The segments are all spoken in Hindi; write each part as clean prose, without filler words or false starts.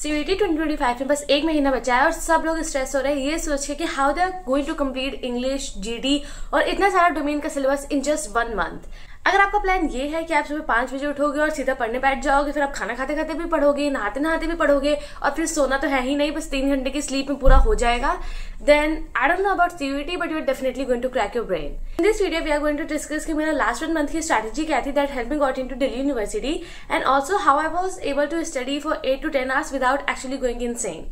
CUET 2025 में बस एक महीना बचा है और सब लोग स्ट्रेस हो रहे हैं ये सोच के कि how they are going to complete English, GD और इतना सारा डोमेन का सिलेबस इन जस्ट 1 मंथ। अगर आपका प्लान ये है कि आप सुबह 5 बजे उठोगे और सीधा पढ़ने बैठ जाओगे, फिर आप खाना खाते खाते भी पढ़ोगे, नहाते नहाते भी पढ़ोगे और फिर सोना तो है ही नहीं, बस 3 घंटे की स्लीप में पूरा हो जाएगा, then I don't know about CUET but you're definitely going to crack your brain. In this video we are going to discuss कि मेरा last 1 month की strategy क्या थी that helped me got into Delhi University and also how I was able to study for 8 to 10 hours without actually going insane.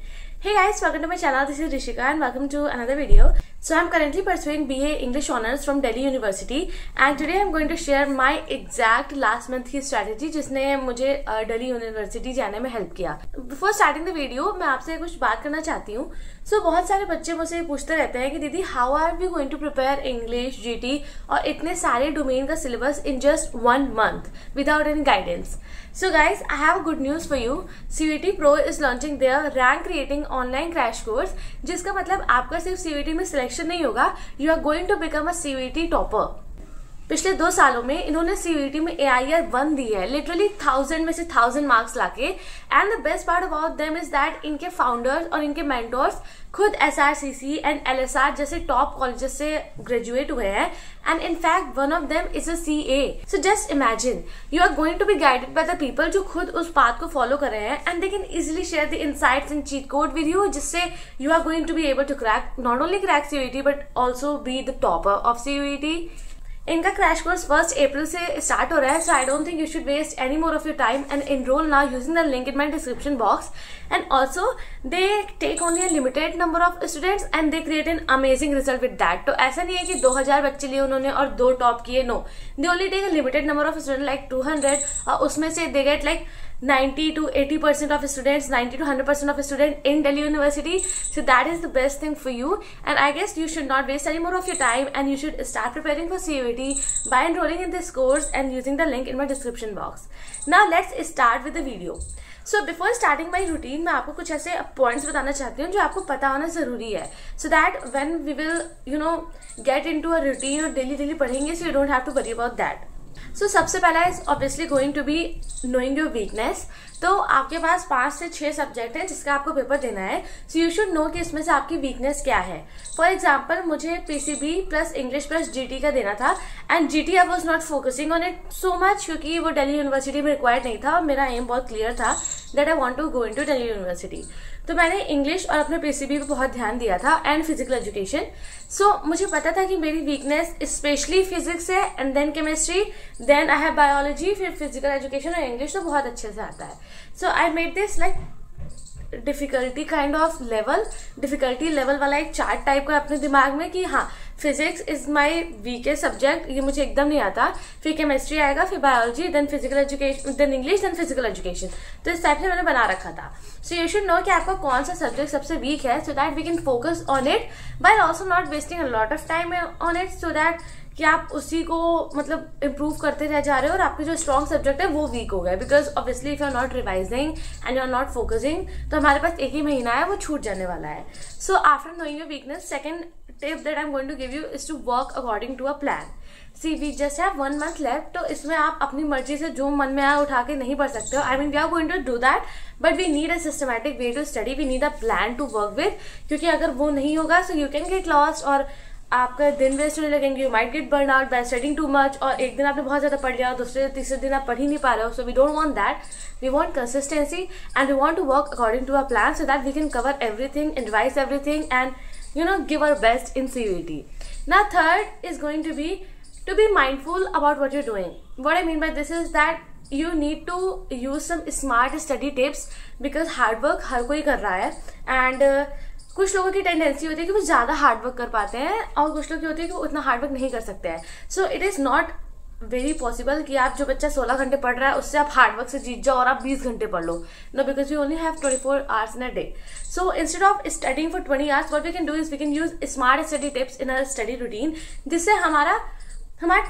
Hey guys, welcome to my channel. This is Rishika and welcome to another video. So I'm currently pursuing BA English Honours from Delhi University and today I'm going to share my exact last month की strategy जिसने मुझे Delhi University जाने में help किया. Before starting the video, मैं आपसे कुछ बात करना चाहती हूँ. So बहुत सारे बच्चे मुझसे पूछते रहते हैं कि दीदी how are we going to prepare English, GT और इतने सारे डोमेन का syllabus in just 1 month without any guidance. So guys, I have good news for you. CUET Pro is launching their rank creating online crash course, जिसका मतलब आपका सिर्फ CUET में सिलेक्शन नहीं होगा, you are going to become a CUET topper. पिछले 2 सालों में इन्होंने CUET में AIR 1 दी है, लिटरली 1000 में से 1000 मार्क्स लाके. And the best part about them is that इनके फाउंडर्स और इनके मेंटोर्स खुद SRCC एंड LSR जैसे टॉप कॉलेजेस से ग्रेजुएट हुए हैं and in fact one of them is a CA. So just imagine you are going to be guided by the people जो खुद उस पाथ को फॉलो कर रहे हैं and they can easily share the insights and cheat code with you, जिससे you are going to be able to crack not only crack CUET but also be the topper of CUET. इनका क्रैश कोर्स 1 अप्रैल से स्टार्ट हो रहा है, so I don't think you should waste any more of your time and enrol now using the link in my description box. And also they take only a limited number of students and they create an amazing result with that. तो ऐसा नहीं है कि 2000 बच्चे लिए उन्होंने और 2 टॉप किए, no, they only take a limited number of student like 200 और उसमें से they get like 90 to 80% of students, 90 to 100% of students in Delhi University. So that is the best thing for you. And I guess you should not waste any more of your time and you should start preparing for CUET by enrolling in this course and using the link in my description box. Now let's start with the video. So before starting my routine, मैं आपको कुछ ऐसे points बताना चाहती हूँ जो आपको पता होना जरूरी है. So that when we will, get into a routine और daily पढ़ेंगे, so you don't have to worry about that. So सबसे पहला is obviously going to be knowing your weakness. तो आपके पास 5 से 6 सब्जेक्ट है जिसका आपको पेपर देना है, सो यू शुड नो कि इसमें से आपकी वीकनेस क्या है. फॉर एग्जाम्पल मुझे PCB plus English plus GT का देना था and GT I was not focusing on it so much क्योंकि वो दिल्ली यूनिवर्सिटी में रिक्वायर्ड नहीं था और मेरा एम बहुत क्लियर था that I want to go into Delhi university. तो मैंने इंग्लिश और अपने PCB पे बहुत ध्यान दिया था एंड फिजिकल एजुकेशन. सो मुझे पता था कि मेरी वीकनेस स्पेशली फिजिक्स है and then chemistry, then I have biology, फिर फिजिकल एजुकेशन और इंग्लिश तो बहुत अच्छे से आता है. So I made this like difficulty kind of level, difficulty level वाला एक चार्ट टाइप का अपने दिमाग में कि हाँ physics is my weakest subject, ये मुझे एकदम नहीं आता, फिर केमिस्ट्री आएगा, फिर biology, then physical education, then English, then physical education. तो इस टाइप से मैंने बना रखा था. सो यू शुड नो कि आपका कौन सा सब्जेक्ट सबसे वीक है so that we can focus on it by also not wasting a lot of time on it, so that कि आप उसी को मतलब इम्प्रूव करते रह जा रहे हो और आपके जो स्ट्रॉन्ग सब्जेक्ट है वो वीक हो गए. Because obviously if you are not revising and you are not focusing तो हमारे पास एक ही महीना है वो छूट जाने वाला है. So after knowing your weakness, second tip that I am going to give you is to work according to a plan. See we just have 1 month लेफ्ट, तो इसमें आप अपनी मर्जी से जो मन में आया उठा के नहीं पढ़ सकते हो. I mean we are going to do that but we need a systematic way to study, we need a plan to work with, क्योंकि अगर वो नहीं होगा so you can get lost और आपका दिन वेस्ट होने लगेंगे. You might get burn out by studying too much और एक दिन आपने बहुत ज्यादा पढ़ लिया और दूसरे तीसरे दिन आप पढ़ ही नहीं पा रहे हो. So we don't want that, we want consistency and we want to work according to a plan so that we can cover everything and revise everything and give our best in CUET. Now third is going to be mindful about what you're doing. What I mean by this is that you need to use some smart study tips because hard work हर कोई कर रहा है and कुछ लोगों की टेंडेंसी होती है कि वो ज़्यादा हार्ड वर्क कर पाते हैं और कुछ लोग की होती है कि वो उतना हार्ड वर्क नहीं कर सकते हैं. So it is not very possible कि आप जो बच्चा 16 घंटे पढ़ रहा है उससे आप हार्ड वर्क से जीत जाओ और आप 20 घंटे पढ़ लो. No, because we only have 24 hours in a day. So instead of studying for 20 hours, what we can do is we can use smart study tips in our study routine, जिससे हमारा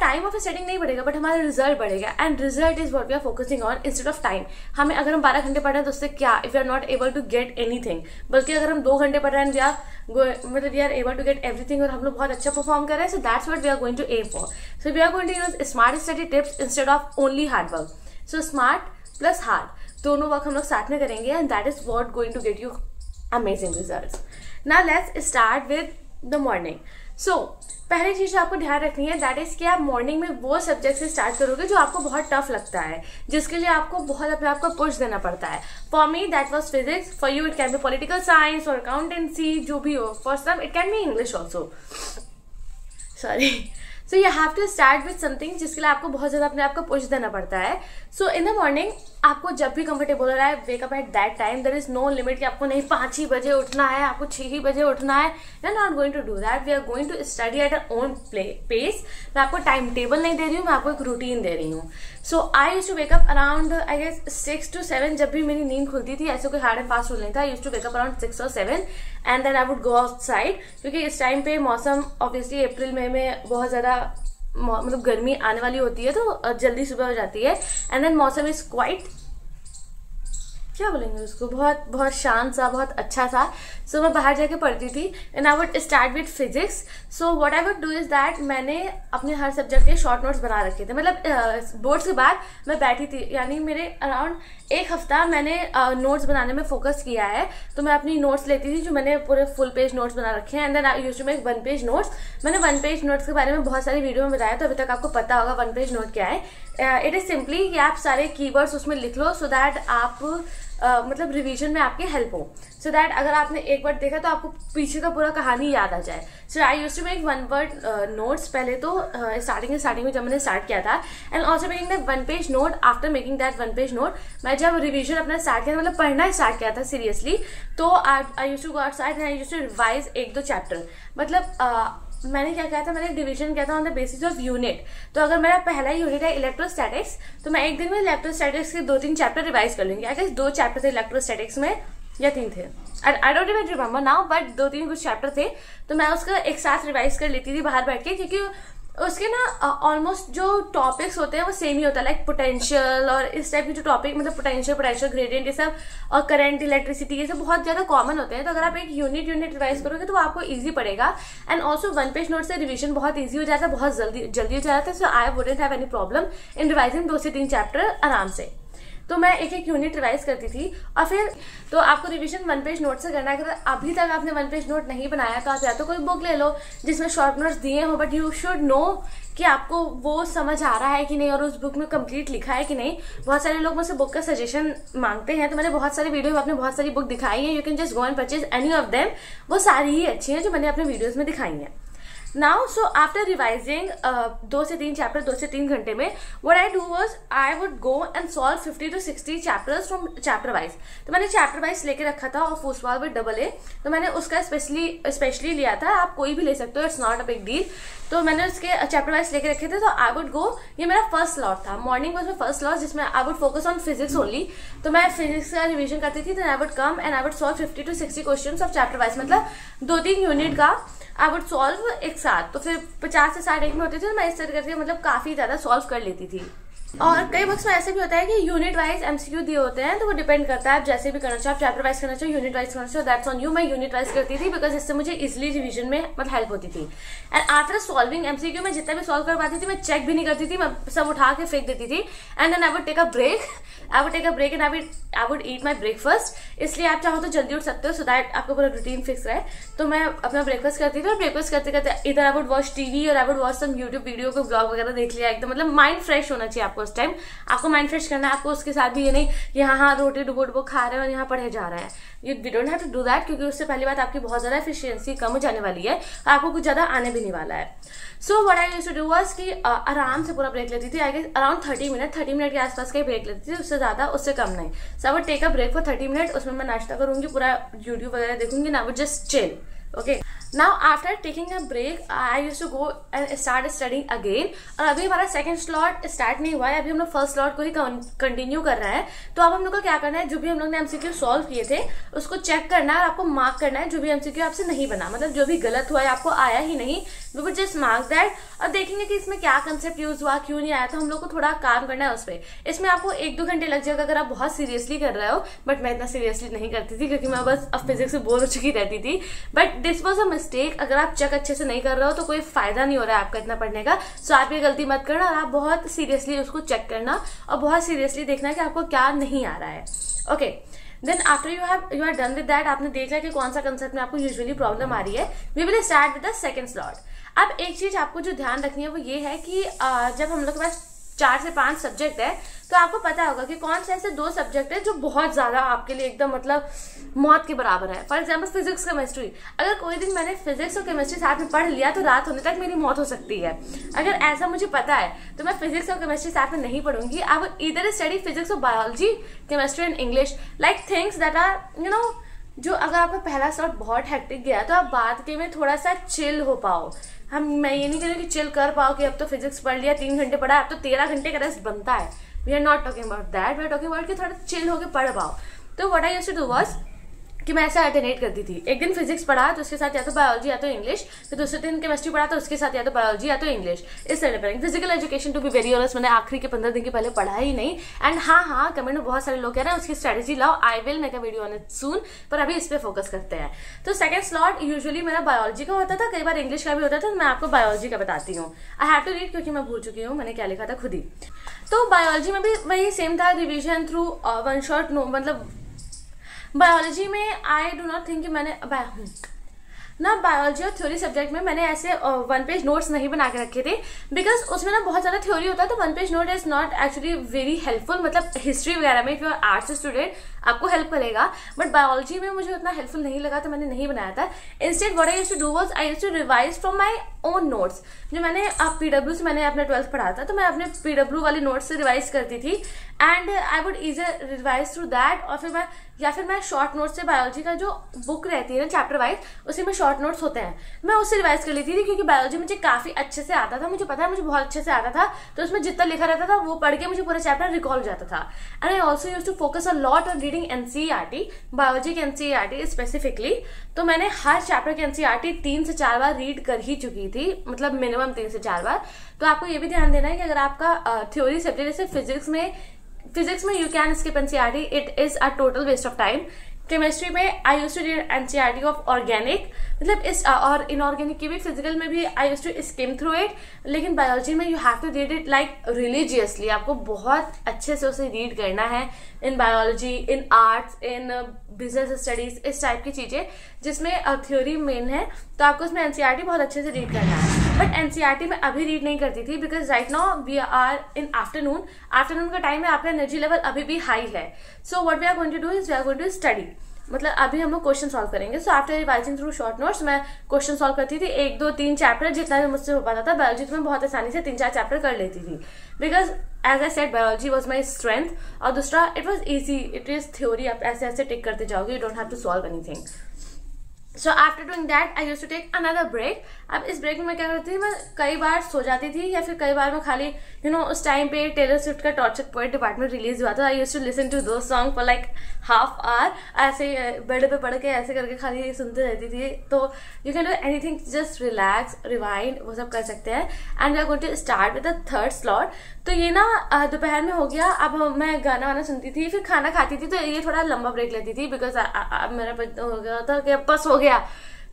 टाइम ऑफ स्टडिंग नहीं बढ़ेगा बट हमारा रिजल्ट बढ़ेगा. And result is what we are focusing on instead of time. हमें अगर हम 12 घंटे पढ़ रहे हैं तो उससे क्या, if you are not able to get anything, बल्कि अगर हम 2 घंटे पढ़ रहे हैं we are able to get everything और हम लोग बहुत अच्छा परफॉर्म कर रहे हैं. So that's what we are going to aim for. So we are going to use smart study tips instead of only hard work. So smart plus hard. दोनों वर्क हम लोग साथ में करेंगे and that is what going to get you amazing results. Now let's start with the morning. So पहली चीज जो आपको ध्यान रखनी है दैट इज कि आप मॉर्निंग में वो सब्जेक्ट से स्टार्ट करोगे जो आपको बहुत टफ लगता है, जिसके लिए आपको बहुत अपने आप को पुश देना पड़ता है। For me that was physics, for you it can be political science और अकाउंटेंसी, जो भी हो। For some it can be English also, sorry. So you have to start with something जिसके लिए आपको बहुत ज्यादा अपने आप को पुश देना पड़ता है। सो इन द मॉर्निंग आपको जब भी कंफर्टेबल हो रहा है, wake up at that time. There is no limit कि आपको नहीं 5 ही बजे उठना है, आपको 6 ही बजे उठना है। We are not going to do that, we are going to study at our own pace. मैं आपको टाइम टेबल नहीं दे रही हूँ, मैं आपको एक रूटीन दे रही हूँ। So I use to wake up around I guess 6 to 7 जब भी मेरी नींद खुलती थी। ऐसे कोई हार्ड एंड फास्ट रूल नहीं था। I use to wake up around 6 or 7 and then I would go outside, क्योंकि इस टाइम पे मौसम ऑब्वियसली अप्रैल मई में बहुत ज्यादा मतलब गर्मी आने वाली होती है, तो जल्दी सुबह हो जाती है। एंड देन मौसम इज क्वाइट, क्या बोलेंगे उसको, बहुत बहुत शांत सा, बहुत अच्छा सा। सो मैं बाहर जाके पढ़ती थी and I would start with physics. So what I would do is that मैंने अपने हर सब्जेक्ट के शॉर्ट नोट्स बना रखे थे। मतलब बोर्ड्स के बाद मैं बैठी थी, यानी मेरे अराउंड 1 हफ्ता मैंने नोट्स बनाने में फोकस किया है। तो मैं अपनी नोट्स लेती थी जो मैंने पूरे फुल पेज नोट्स बना रखे हैं and then I used to make 1 page notes. मैंने 1 page नोट्स के बारे में बहुत सारी वीडियो में बताया, तो अभी तक आपको पता होगा 1 page नोट क्या है। इट इज सिंपली कि आप सारे कीवर्ड्स उसमें लिख लो, सो दैट आप मतलब रिवीजन में आपकी हेल्प हो, सो दैट अगर आपने एक बार देखा तो आपको पीछे का पूरा कहानी याद आ जाए। So I used to make 1 word notes पहले तो स्टार्टिंग में जब मैंने स्टार्ट किया था, and also making that 1 page note. After making that 1 page note, मैं जब रिवीजन अपना स्टार्ट किया, मतलब पढ़ना स्टार्ट किया था सीरियसली, तो I used to go outside and I used to revise 1-2 chapter. मतलब मैंने क्या किया था, मैंने डिवीजन किया था on the basis of unit. तो अगर मेरा पहला यूनिट है इलेक्ट्रोस्टैटिक्स, तो मैं एक दिन में इलेक्ट्रोस्टैटिक्स के 2-3 चैप्टर रिवाइज कर लूंगी। आई गेस 2 चैप्टर थे इलेक्ट्रोस्टैटिक्स में, या 3 थे, I don't even remember now, but 2-3 कुछ चैप्टर थे। तो मैं उसका एक साथ रिवाइज कर लेती थी बाहर बैठ के, क्योंकि उसके ना ऑलमोस्ट जो टॉपिक्स होते हैं वो सेम ही होता है, लाइक पोटेंशियल और इस टाइप के जो टॉपिक, मतलब पोटेंशियल ग्रेडियंट, ये सब, और करंट, इलेक्ट्रिसिटी, ये सब बहुत ज्यादा कॉमन होते हैं। तो अगर आप एक यूनिट रिवाइज करोगे तो वो आपको इजी पड़ेगा। एंड ऑल्सो 1 page नोट से रिविजन बहुत ईजी हो जाता है, बहुत जल्दी हो जाता है। So I wouldn't have any problem in revising 2 से 3 चैप्टर आराम से। तो मैं एक यूनिट रिवाइज करती थी। और फिर तो आपको रिवीजन 1 page नोट से करना है। अगर अभी तक आपने 1 page नोट नहीं बनाया तो आप या तो कोई बुक ले लो जिसमें शॉर्ट नोट्स दिए हो, बट यू शुड नो कि आपको वो समझ आ रहा है कि नहीं और उस बुक में कंप्लीट लिखा है कि नहीं। बहुत सारे लोग मुझसे बुक का सजेशन मांगते हैं, तो मैंने बहुत सारी वीडियो में अपने बहुत सारी बुक दिखाई है। You can just go and purchase any of them, वो सारी ही अच्छी हैं जो मैंने अपने वीडियोज में दिखाई हैं। नाउ सो आफ्टर रिवाइजिंग 2 से 3 चैप्टर 2 से 3 घंटे में, what I do was I would go and solve 50 to 60 chapters from chapter wise. तो मैंने चैप्टर वाइज लेके रखा था, और फूसवाल विद AA, तो मैंने उसका स्पेशली लिया था। आप कोई भी ले सकते हो, it's not a big deal. तो मैंने उसके चैप्टर वाइज लेके रखे थे। तो आई वुड गो, ये मेरा फर्स्ट स्लॉट था, मॉर्निंग वॉज मेरा फर्स्ट स्लॉट, जिसमें I would focus on physics only. तो मैं फिजिक्स का रिविजन करती थी, then I would come and I would solve 50 to 60 questions of chapter wise, मतलब 2-3 यूनिट का आई वुड सॉल्व एक साथ। तो फिर 50 से 60 में होते थे, तो मैं इस तरह करके मतलब काफी ज्यादा सॉल्व कर लेती थी। और कई बुक्स में ऐसे भी होता है कि यूनिट वाइज MCQ दिए होते हैं, तो वो डिपेंड करता है आप जैसे भी करना चाहो, आप चैप्टर वाइज करना चाहो, यूनिट वाइज करना चाहो, दैट्स ऑन यू। मैं यूनिट वाइज करती थी बिकॉज इससे मुझे इजिली रिवीजन में मतलब हेल्प होती थी। एंड आफ्टर सॉल्विंग MCQ मैं जितना भी सॉल्व कर पाती थी मैं चेक भी नहीं करती थी, मैं सब उठा के फेंक देती थी। And then I would take a break and I would eat my breakfast. इसलिए आप चाहो तो जल्दी उठ सकते हो, सो दैट आपको पूरा रूटीन फिक्स रहे। तो मैं अपना ब्रेकफास्ट करती थी, और ब्रेकफास्ट करते करते इधर आई वुड वॉच TV और I would watch some YouTube video को, ब्लॉग वगैरह देख लिया एकदम। मतलब माइंड फ्रेश होना चाहिए आपको उस टाइम, आपको माइंड फ्रेश करना है। आपको उसके साथ भी ये नहीं कि हाँ रोटी डुबो खा रहे हैं और यहाँ पढ़े जा रहे हैं। We don't have to do that, क्योंकि उससे पहली बात आपकी बहुत ज्यादा एफिशिएंसी कम हो जाने वाली है और आपको कुछ ज्यादा आने भी नहीं वाला है। So what I used to do was कि आराम से पूरा ब्रेक लेती थी। आई गेस अराउंड 30 मिनट के आसपास का ही ब्रेक लेती थी, उससे ज्यादा उससे कम नहीं। So I would take a break for 30 minute, उसमें मैं नाश्ता करूंगी, पूरा यूट्यूब वगैरह देखूंगी, ना would just chill. Okay, now after taking a break I used to go and start studying again. और अभी हमारा सेकंड स्लॉट स्टार्ट नहीं हुआ है, अभी हम लोग फर्स्ट स्लॉट को ही कंटिन्यू कर रहे हैं। तो अब हम लोग को क्या करना है, जो भी हम लोग ने MCQ सॉल्व किए थे उसको चेक करना है और आपको मार्क करना है जो भी MCQ आपसे नहीं बना, मतलब जो भी गलत हुआ है, आपको आया ही नहीं, we would just mark that. और देखेंगे कि इसमें क्या कंसेप्ट यूज हुआ, क्यों नहीं आया, तो हम लोग को थोड़ा काम करना है उस पर। इसमें आपको 1-2 घंटे लग जाएगा अगर आप बहुत सीरियसली कर रहे हो, बट मैं इतना सीरियसली नहीं करती थी क्योंकि मैं बस अब फिजिक्स से बोर हो चुकी रहती थी। But this was a mistake, अगर आप चेक अच्छे से नहीं कर रहे हो तो कोई फायदा नहीं हो रहा है आपका इतना पढ़ने का। सो आप ये गलती मत करना और आप बहुत सीरियसली उसको चेक करना और बहुत सीरियसली देखना कि आपको क्या नहीं आ रहा है। Okay, then after you are done with that, आपने देख लिया कि कौन सा कंसेप्ट में आपको यूजुअली प्रॉब्लम आ रही है, we will start with the second slot. अब एक चीज आपको जो ध्यान रखनी है वो ये है कि जब हम लोग के पास 4 से 5 सब्जेक्ट है तो आपको पता होगा कि कौन से ऐसे 2 सब्जेक्ट है जो बहुत ज्यादा आपके लिए एकदम मतलब मौत के बराबर है। फॉर एग्जाम्पल फिजिक्स केमिस्ट्री, अगर कोई दिन मैंने फिजिक्स और केमिस्ट्री साथ में पढ़ लिया तो रात होने तक मेरी मौत हो सकती है। अगर ऐसा मुझे पता है तो मैं फिजिक्स और केमिस्ट्री साथ में नहीं पढ़ूंगी। I would either study physics और biology, chemistry and English, like things that are you know, जो अगर आपका पहला स्लॉट बहुत हेक्टिक गया तो आप बाद के में थोड़ा सा चिल हो पाओ। मैं ये नहीं कह रही कि चिल कर पाओ कि अब तो फिजिक्स पढ़ लिया 3 घंटे पढ़ा, अब तो 13 घंटे का रेस्ट बनता है। We are not talking about that, we are talking about कि थोड़ा चिल होकर पढ़ पाओ। तो what I used to do was कि मैं ऐसा अल्टरनेट करती थी, एक दिन फिजिक्स पढ़ा तो उसके साथ या तो बायोलॉजी या तो इंग्लिश, फिर दूसरे दिन केमिस्ट्री पढ़ा तो उसके साथ या तो बायोलॉजी या तो इंग्लिश, इस तरह पर। Physical education to be very honest मैंने आखिरी के 15 दिन के पहले पढ़ा ही नहीं। एंड हाँ, कमेंट में बहुत सारे लोग कह रहे हैं उसकी स्ट्रेटेजी लाओ, I will make a video on it सून, पर अभी इस पे फोकस करते हैं। तो सेकंड स्लॉट यूजुअली मेरा बायोलॉजी का होता था, कई बार इंग्लिश का भी होता था। मैं आपको बायोलॉजी का बताती हूँ, आई हैव टू रीड क्योंकि मैं भूल चुकी हूँ मैंने क्या लिखा था खुद ही। तो बायोलॉजी में भी वही सेम था, revision through one shot, no मतलब बायोलॉजी में आई डू नॉट थिंक कि मैंने ना बायोलॉजी और थ्योरी सब्जेक्ट में मैंने ऐसे 1 पेज नोट्स नहीं बना के रखे थे, बिकॉज उसमें ना बहुत ज्यादा थ्योरी होता है तो 1 page note is not actually very helpful. मतलब हिस्ट्री वगैरह में if you are arts student आपको हेल्प करेगा, बट बायोलॉजी में मुझे उतना हेल्पफुल नहीं लगा तो मैंने नहीं बनाया था। Instead what I used to do was I used to revise from my own notes. जो मैंने पीडब्ल्यू से मैंने अपना 12th पढ़ा था तो मैं अपने पीडब्ल्यू वाले नोट्स से रिवाइज करती थी and I would either revise through that. और फिर मैं शॉर्ट नोट्स से बायोलॉजी का जो बुक रहती है ना चैप्टर वाइज, उसी में शॉर्ट नोट्स होते हैं, मैं उससे रिवाइज कर लेती थी क्योंकि बायोलॉजी मुझे काफी अच्छे से आता था। मुझे पता है मुझे बहुत अच्छे से आता था तो उसमें जितना लिखा रहता था वो पढ़ के मुझे पूरा चैप्टर रिकॉल हो जाता था। And I also used to focus a lot on reading NCERT, biology के एनसीईआरटी स्पेसिफिकली। तो मैंने हर चैप्टर के एनसीईआरटी 3 से 4 बार रीड कर ही चुकी थी, मतलब मिनिमम 3 से 4 बार। तो आपको ये भी ध्यान देना है कि अगर आपका थ्योरी सब्जेक्ट जैसे फिजिक्स में you can skip NCERT, it is a total waste of time. Chemistry में I used to read NCERT of organic, मतलब इस और इनऑर्गेनिक की भी, फिजिकल में भी I used to skim through it. लेकिन बायोलॉजी में you have to read it like religiously, आपको बहुत अच्छे से उसे रीड करना है। In biology, in arts, in business studies, इस टाइप की चीजें जिसमें थ्योरी मेन है तो आपको उसमें एनसीईआरटी बहुत अच्छे से रीड करना है। बट एनसीईआरटी में अभी रीड नहीं करती थी because right now we are in afternoon का टाइम है, आपका एनर्जी लेवल अभी भी हाई है। So what we are going to do is we are going to study, मतलब अभी हम लोग क्वेश्चन सॉल्व करेंगे। So after revising through short notes मैं क्वेश्चन सॉल्व करती थी, 1, 2, 3 चैप्टर जितना भी मुझसे हो पाता था। बायोलॉजी तो मैं बहुत आसानी से 3-4 चैप्टर कर लेती थी because as I said biology was my strength. और दूसरा it was easy, it is theory, आप ऐसे ऐसे टिक करते जाओगे, you don't have to solve anything. So after doing that I used to take another break. अब इस ब्रेक में मैं क्या करती थी, मैं कई बार सो जाती थी या फिर कई बार मैं खाली उस टाइम पे टेलर स्विफ्ट का टॉर्चर पोएट डिपार्टमेंट रिलीज हुआ था। I used to listen to दो song for like half hour, ऐसे बेड पे पढ़ के ऐसे करके खाली सुनते रहती थी। तो you can do anything, just relax, rewind, वो सब कर सकते हैं। And we are going to start with the third slot. तो ये ना दोपहर में हो गया, अब मैं गाना वाना सुनती थी, फिर खाना खाती थी, तो ये थोड़ा लंबा ब्रेक लेती थी बिकॉज अब मेरा हो गया था कि बस हो गया,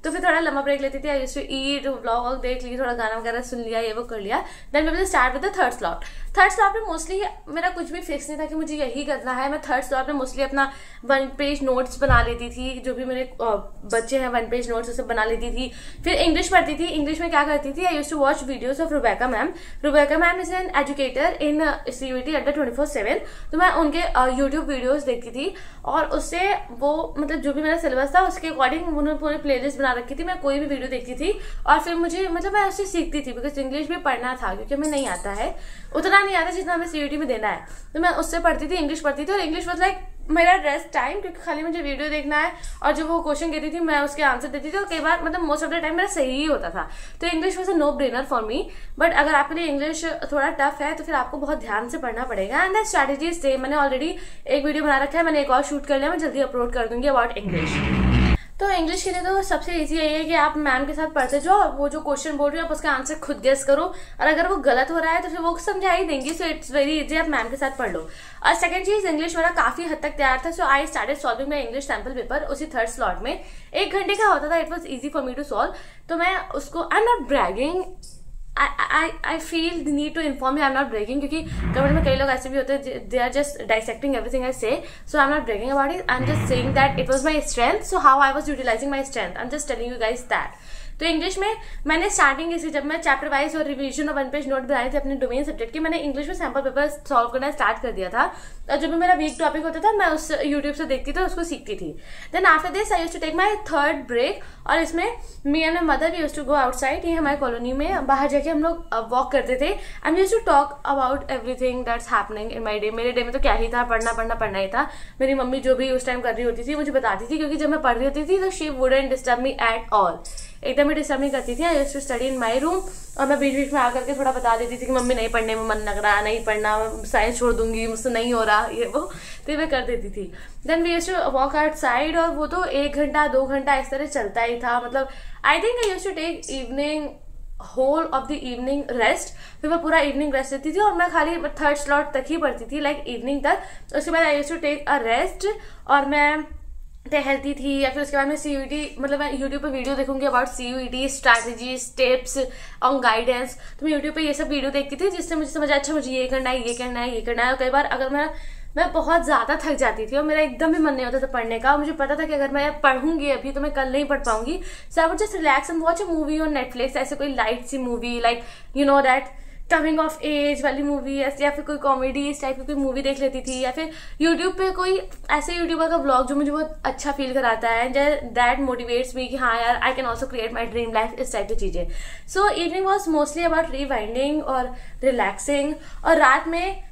तो फिर थोड़ा लंबा ब्रेक लेती थी। I used to eat, vlog देख ली, थोड़ा गाना वगैरह सुन लिया, ये वो कर लिया। Then we will start with the third slot. Third slot में मोस्टली मेरा कुछ भी फिक्स नहीं था कि मुझे यही करना है। मैं थर्ड स्लॉट में मोस्टली अपना 1 पेज नोट्स बना लेती थी, जो भी मेरे बच्चे हैं 1 पेज नोट्स उसे बना लेती थी। फिर इंग्लिश पढ़ती थी, इंग्लिश में क्या करती थी, I used to watch videos of Rubaika ma'am. Rubaika ma'am is an educator in CUET under 24/7। तो मैं उनके यूट्यूब वीडियोज देखती थी और उससे वो मतलब जो भी मेरा सिलेबस था उसके अकॉर्डिंग उन्होंने पूरी प्लेलिस्ट बना रखी थी। मैं कोई भी वीडियो देखती थी और फिर मुझे मतलब मैं उससे सीखती थी बिकॉज इंग्लिश भी पढ़ना था क्योंकि हमें नहीं आता है, उतना नहीं आता जितना हमें CUET में देना है। तो मैं उससे पढ़ती थी, इंग्लिश पढ़ती थी और इंग्लिश वाज लाइक मेरा रेस्ट टाइम क्योंकि खाली मुझे वीडियो देखना है और जब वो क्वेश्चन कहती थी मैं उसके आंसर देती थी और कई बार मतलब मोस्ट ऑफ द टाइम मेरा सही ही होता था। तो English was a no brainer for me. But अगर आपके लिए इंग्लिश थोड़ा टफ है तो फिर आपको बहुत ध्यान से पढ़ना पड़ेगा। एंड द स्ट्रैटेजी सेम, मैंने ऑलरेडी एक वीडियो बना रखा है, मैंने एक और शूट कर लिया, मैं जल्दी अपलोड कर दूंगी अबाउट इंग्लिश। तो इंग्लिश के लिए तो सबसे इजी यही है कि आप मैम के साथ पढ़ते जाओ, वो जो क्वेश्चन बोल रही है आप उसका आंसर खुद गेस करो, और अगर वो गलत हो रहा है तो फिर वो समझा ही देंगी। सो इट्स वेरी इजी, आप मैम के साथ पढ़ लो। और सेकंड चीज, इंग्लिश मेरा काफी हद तक तैयार था। So I started solving my English sample paper उसी थर्ड स्लॉट में। 1 घंटे का होता था, it was easy for me to solve. तो मैं उसको, I am not bragging, I feel the need to inform you I'm not bragging, क्योंकि कमेंट में कई लोग ऐसे भी होते हैं, they are just dissecting everything I say, so I'm not bragging about it, I'm just saying that it was my strength, so how I was utilizing my strength, I'm just telling you guys that। तो इंग्लिश में मैंने स्टार्टिंग इसी, जब मैं चैप्टर वाइज और रिवीजन और 1 पेज नोट बनाए थे अपने डोमेन सब्जेक्ट की, मैंने इंग्लिश में सैम्पल पेपर सॉल्व करना स्टार्ट कर दिया था। और जब भी मेरा वीक टॉपिक होता था मैं उस यूट्यूब से देखती थी, उसको सीखती थी। Then after this I used to take my third break, और इसमें me and my mother we used to go outside. ये हमारी कॉलोनी में बाहर जाके हम लोग वॉक करते थे and we used to talk about everything that's happening in my day. मेरे डे में तो क्या ही था, पढ़ना ही था। मेरी मम्मी जो भी उस टाइम कर रही होती थी मुझे बताती थी, क्योंकि जब मैं पढ़ रही होती थी तो she wouldn't disturb me at all, एकदम ही डिस्टर्ब नहीं करती थी। I used to study in my room, और मैं बीच बीच में आकर के थोड़ा बता देती थी कि मम्मी नहीं पढ़ने में मन लग रहा, नहीं पढ़ना, साइंस छोड़ दूंगी, मुझसे नहीं हो रहा, ये वो, तो मैं कर देती थी। Then we used to walk outside, और वो तो 1 घंटा 2 घंटा इस तरह चलता ही था। मतलब I think I used to take evening, whole of the evening rest. फिर मैं पूरा इवनिंग रेस्ट लेती थी, और मैं खाली थर्ड स्लॉट तक ही पढ़ती थी, लाइक इवनिंग तक। उसके बाद I used to take a rest, और मैं हेल्थी थी। या फिर उसके बाद मैं CUET, मतलब मैं यूट्यूब पे वीडियो देखूंगी about CUET strategies, tips on guidance. तो मैं यूट्यूब पे ये सब वीडियो देखती थी, जिससे मुझे समझ अच्छा मुझे ये करना है, ये करना है, ये करना है। और कई बार अगर मैं बहुत ज्यादा थक जाती थी और मेरा एकदम भी मन नहीं होता था पढ़ने का, मुझे पता था कि अगर मैं पढ़ूंगी अभी तो मैं कल नहीं पढ़ पाऊंगी। So I would just relax and watch a movie on Netflix, ऐसे कोई लाइट सी movie, like you know that coming of age वाली मूवी, या फिर कोई कॉमेडी इस टाइप की कोई मूवी देख लेती थी। या फिर यूट्यूब पे कोई ऐसे यूट्यूबर का व्लॉग जो मुझे बहुत अच्छा फील कराता है, दैट मोटिवेट्स मी कि हाँ यार I can also create my dream life, इस टाइप की चीजें। So evening was mostly about rewinding और रिलैक्सिंग। और रात में,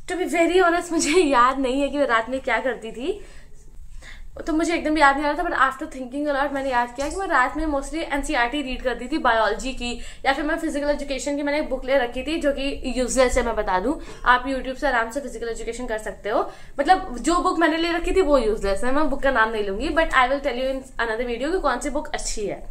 टू बी वेरी ऑनेस्ट, मुझे याद नहीं है कि मैं रात में क्या करती थी, तो मुझे एकदम याद नहीं आ रहा था। बट आफ्टर थिंकिंग अलॉट मैंने याद किया कि मैं रात में मोस्टली NCERT रीड करती थी, बायोलॉजी की, या फिर मैं फिजिकल एजुकेशन की मैंने एक बुक ले रखी थी जो कि यूजलेस है। मैं बता दूं, आप यूट्यूब से आराम से फिजिकल एजुकेशन कर सकते हो। मतलब जो बुक मैंने ले रखी थी वो यूजलेस है, मैं बुक का नाम नहीं लूंगी, but I will tell you in another video कि कौन सी बुक अच्छी है।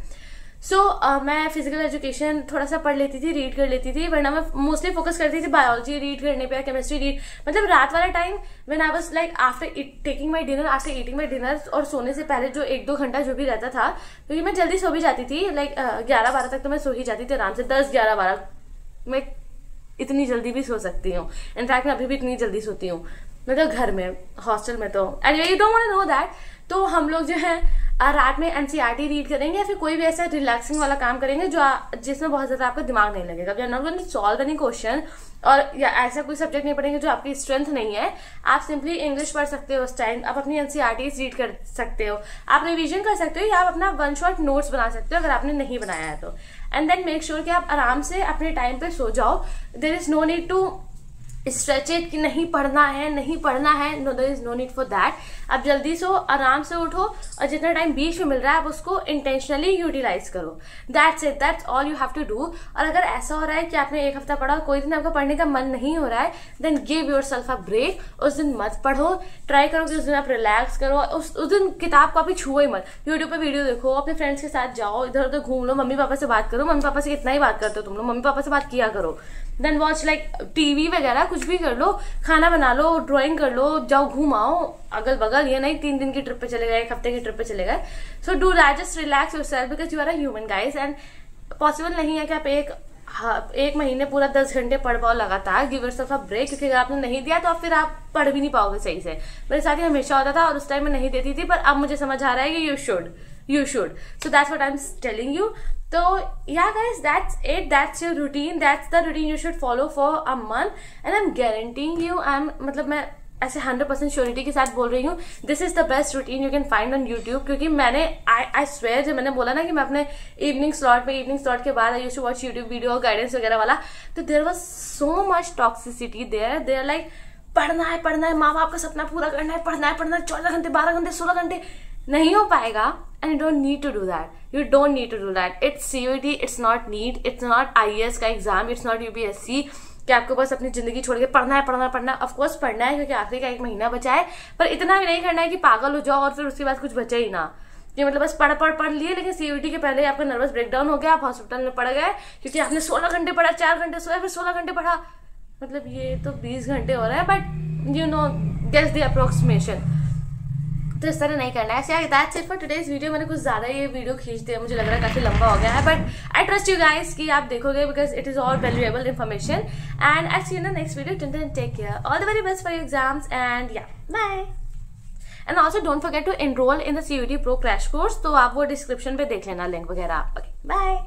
सो मैं फिजिकल एजुकेशन थोड़ा सा पढ़ लेती थी, रीड कर लेती थी, वरना मैं मोस्टली फोकस करती थी बायोलॉजी रीड करने पे, केमिस्ट्री रीड। मतलब रात वाला time when I was like after taking my dinner, after eating my dinner, और सोने से पहले जो 1-2 घंटा जो भी रहता था, क्योंकि मैं जल्दी सो भी जाती थी, लाइक 11-12 तक तो मैं सो ही जाती थी आराम से, 10-11-12 मैं इतनी जल्दी भी सो सकती हूँ। इनफैक्ट मैं अभी भी इतनी जल्दी सोती हूँ, मतलब घर में, हॉस्टल में तो anyway you don't want to know that. तो हम लोग जो है रात में NCERT रीड करेंगे, या फिर कोई भी ऐसा रिलैक्सिंग वाला काम करेंगे जो जिसमें बहुत ज्यादा आपका दिमाग नहीं लगेगा। We are not going to solve any question, और या ऐसा कोई सब्जेक्ट नहीं पढ़ेंगे जो आपकी स्ट्रेंथ नहीं है। आप सिंपली इंग्लिश पढ़ सकते हो उस टाइम, आप अपनी NCERT रीड कर सकते हो, आप रिवीजन कर सकते हो, या आप अपना 1 शॉट नोट्स बना सकते हो अगर आपने नहीं बनाया है तो। एंड देन मेक श्योर कि आप आराम से अपने टाइम पे सो जाओ। There is no need to stretch it कि नहीं पढ़ना है, no, there is no need for that. आप जल्दी सो, आराम से उठो, और जितना टाइम बीच में मिल रहा है आप उसको इंटेंशनली यूटिलाइज करो। That's it, that's all you have to do. और अगर ऐसा हो रहा है कि आपने 1 हफ्ता पढ़ा, कोई दिन आपका पढ़ने का मन नहीं हो रहा है, then give yourself a break. उस दिन मत पढ़ो, ट्राई करो कि उस दिन आप रिलैक्स करो। उस दिन किताब को आप छुओ ही मत, यूट्यूब पे वीडियो देखो, अपने फ्रेंड्स के साथ जाओ, इधर उधर घूम लो, मम्मी पापा से बात करो। मम्मी पापा से कितना ही बात करते हो तुम लोग, मम्मी पापा से बात किया करो। देन वॉच लाइक टीवी वगैरह, कुछ भी कर लो, खाना बना लो, ड्राइंग कर लो, जाओ घूमाओ अगल बगल। ये नहीं 3 दिन की ट्रिप पे चले गए, 1 हफ्ते की ट्रिप पे चले गए। So do that, just relax yourself because you are a human guys. And possible नहीं है कि आप एक महीने पूरा 10 घंटे पढ़ पाओ लगातार। गिव योरसेल्फ अ ब्रेक, क्योंकि अगर आपने नहीं दिया तो आप फिर आप पढ़ भी नहीं पाओगे सही से। मेरे साथ ही हमेशा होता था, और उस टाइम मैं नहीं देती थी, पर अब मुझे समझ आ रहा है कि you should. So that's what I'm telling you. So yeah guys, that's it, that's your routine, that's the routine you should follow for a month, and I'm guaranteeing you, मतलब मैं ऐसे 100% श्योरिटी के साथ बोल रही हूँ, this is the best routine you can find on YouTube. क्योंकि मैंने आई स्वेयर, जब मैंने बोला ना कि मैं अपने इवनिंग स्लॉट के बाद I used to watch YouTube video guidance वगैरह वाला, तो there was so much toxicity there like पढ़ना है, माँ बाप का सपना पूरा करना है, पढ़ना है 14 घंटे 12 घंटे 16 घंटे, नहीं हो पाएगा। And you don't need to do that, it's CUET, it's not NEET, it's not IAS का एग्जाम, इट्स नॉट UPSC कि आपको बस अपनी जिंदगी छोड़ के पढ़ना है। ऑफकोर्स पढ़ना है, क्योंकि आखिरी का 1 महीना बचा है, पर इतना भी नहीं करना है कि पागल हो जाओ और फिर उसके बाद कुछ बचे ही ना। कि मतलब बस पढ़ लिए, लेकिन CUET के पहले आपका नर्वस ब्रेकडाउन हो गया, आप हॉस्पिटल में पड़ गए क्योंकि आपने 16 घंटे पढ़ा, 4 घंटे सोया, फिर 16 घंटे पढ़ा, मतलब ये तो 20 घंटे हो रहा है, but you know guess the approximation. तो इस तरह नहीं करना है। That's it for today's video. मैंने कुछ ज़्यादा ये वीडियो खींच दिया, मुझे लग रहा है काफ़ी लंबा हो गया है, but I trust you guys कि आप देखोगे because it is all valuable information. And I see you in the next video. Till then take care, all the very best for your exams and yeah bye. And also don't forget to enrol in the CUET pro crash course, तो आप वो डिस्क्रिप्शन पे देख लेना लिंक वगैरह। Okay bye.